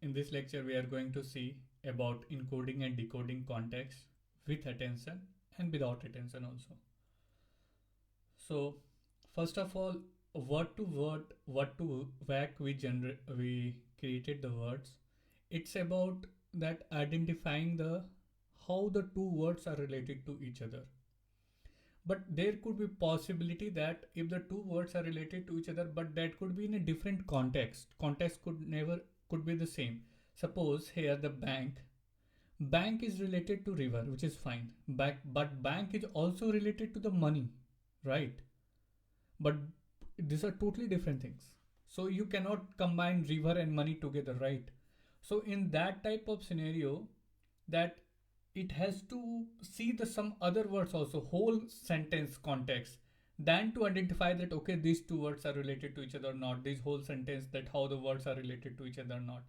In this lecture, we are going to see about encoding and decoding context with attention and without attention also. So, first of all, word to whack we created the words. It's about that identifying the how the two words are related to each other. But there could be possibility that if the two words are related to each other, but that could be in a different context could be the same. Suppose here the bank is related to river, which is fine, but bank is also related to the money, right? But these are totally different things, so you cannot combine river and money together, right? So in that type of scenario, that it has to see the some other words also, whole sentence context, than to identify that okay, these two words are related to each other or not, this whole sentence, that how the words are related to each other or not.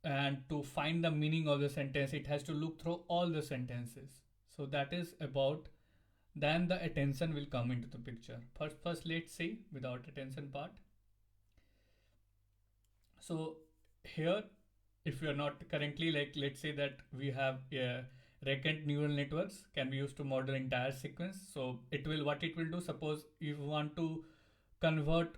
And to find the meaning of the sentence, it has to look through all the sentences. So that is about, then the attention will come into the picture. First let's see without attention part. So here, if you are not currently, like let's say that we have recurrent neural networks can be used to model entire sequence. So it will, what it will do, suppose if you want to convert,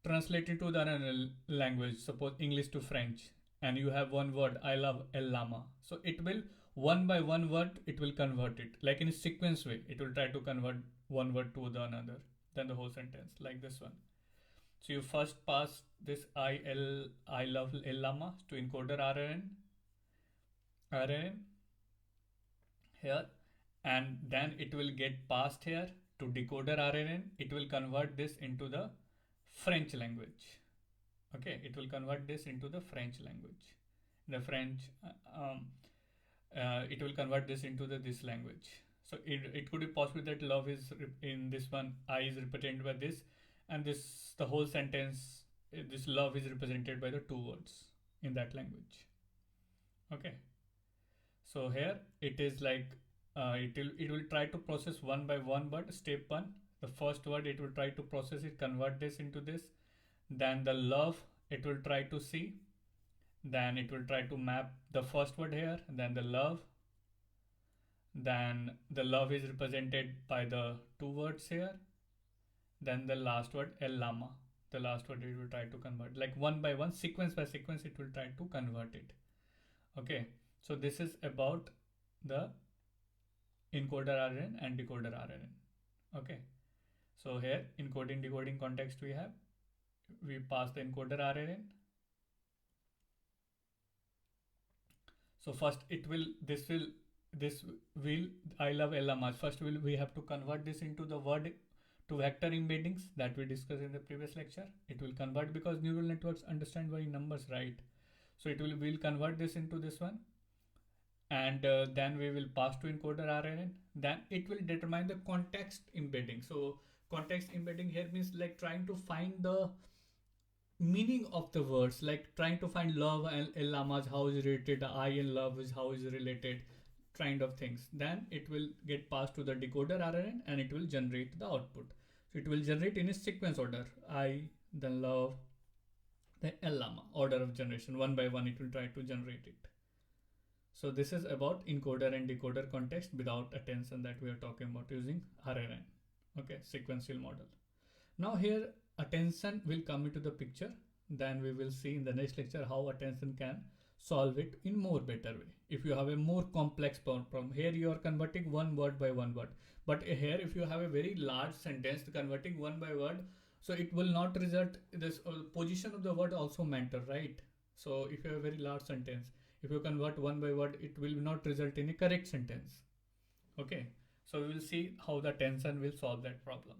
translate it to the another language, suppose English to French, and you have one word, I love El Lama. So it will, one by one word, it will convert it like in a sequence way. It will try to convert one word to the another, then the whole sentence, like this one. So you first pass this I love El Lama to encoder RNN here, and then it will get passed here to decoder RNN. It will convert this into the French language. Okay, it will convert this into the French language. The French, it will convert this into this language. So it could be possible that love is in this one, I is represented by this, and this, the whole sentence, this love is represented by the two words in that language. Okay, so here it is like it will try to process one by one, but step one, the first word it will try to process it, convert this into this, then the love it will try to see, then it will try to map the first word here, then the love, then the love is represented by the two words here, then the last word El Lama, the last word it will try to convert, like one by one, sequence by sequence, it will try to convert it. Okay, so this is about the encoder RNN and decoder RNN. Okay, so here encoding decoding context we pass the encoder RNN. So first this will I love El Lama. First we have to convert this into the word to vector embeddings that we discussed in the previous lecture. It will convert because neural networks understand by numbers, right? So we'll convert this into this one, and then we will pass to encoder RNN. Then it will determine the context embedding. So context embedding here means like trying to find the meaning of the words, like trying to find love and El Lamas, how is related, I and love is how is related, kind of things. Then it will get passed to the decoder RNN and it will generate the output. So it will generate in a sequence order, I, then love, then El Lama, order of generation, one by one it will try to generate it. So this is about encoder and decoder context without attention that we are talking about using RNN. Okay, sequential model. Now here attention will come into the picture. Then we will see in the next lecture how attention can solve it in more better way. If you have a more complex problem, here you are converting one word by one word, but here if you have a very large sentence converting one by word, so it will not result, this position of the word also matter, right? So if you have a very large sentence, if you convert one by word, it will not result in a correct sentence. Okay, so we will see how the attention will solve that problem.